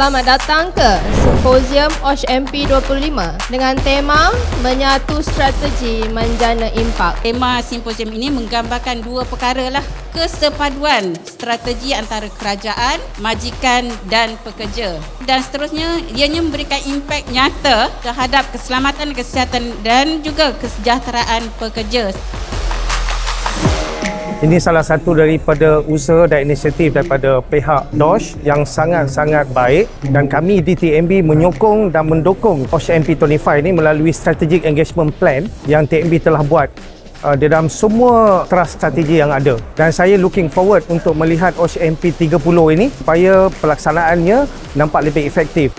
Selamat datang ke Simposium OSH-MP 25 dengan tema Menyatu Strategi Menjana Impak. Tema simposium ini menggambarkan dua perkara lah. Kesepaduan strategi antara kerajaan, majikan dan pekerja. Dan seterusnya, ianya memberikan impak nyata terhadap keselamatan, kesihatan dan juga kesejahteraan pekerja. Ini salah satu daripada usaha dan inisiatif daripada pihak DOSH yang sangat-sangat baik, dan kami di TNB menyokong dan mendukung OSH-MP 25 ini melalui Strategic Engagement Plan yang TNB telah buat di dalam semua trust strategi yang ada. Dan saya looking forward untuk melihat OSH-MP 30 ini supaya pelaksanaannya nampak lebih efektif.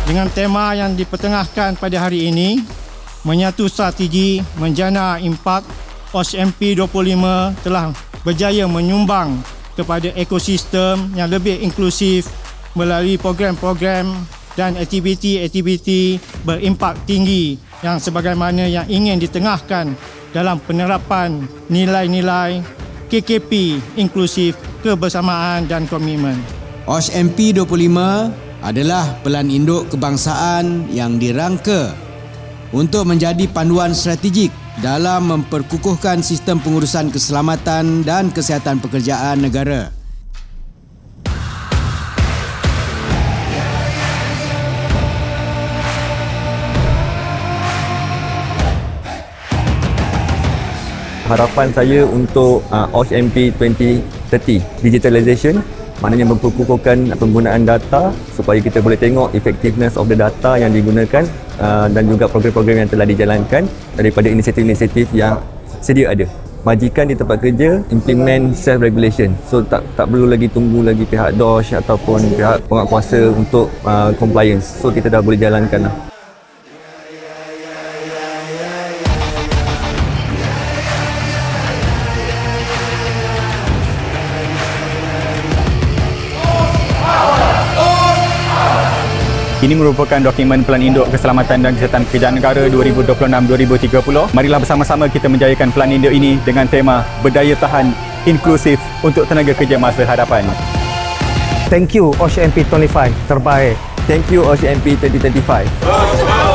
Dengan tema yang dipertengahkan pada hari ini, Menyatu Strategi Menjana Impak, OSH-MP 25 telah berjaya menyumbang kepada ekosistem yang lebih inklusif melalui program-program dan aktiviti-aktiviti berimpak tinggi yang sebagaimana yang ingin ditengahkan dalam penerapan nilai-nilai KKP inklusif, kebersamaan dan komitmen. OSH-MP 25 adalah pelan induk kebangsaan yang dirangka untuk menjadi panduan strategik dalam memperkukuhkan sistem pengurusan keselamatan dan kesihatan pekerjaan negara. Harapan saya untuk OSH-MP 2030 digitalization, maknanya memperkukuhkan penggunaan data supaya kita boleh tengok effectiveness of the data yang digunakan dan juga program-program yang telah dijalankan daripada inisiatif-inisiatif yang sedia ada. Majikan di tempat kerja implement self-regulation. So tak perlu lagi tunggu lagi pihak DOSH ataupun pihak penguatkuasa untuk compliance. So kita dah boleh jalankan lah. Ini merupakan dokumen Pelan Induk Keselamatan dan Kesihatan Pekerjaan Negara 2026-2030. Marilah bersama-sama kita menjayakan Pelan Induk ini dengan tema Berdaya Tahan Inklusif untuk Tenaga Kerja Masa Hadapan. Thank you OSH-MP 25, terbaik. Thank you OSH-MP 2035.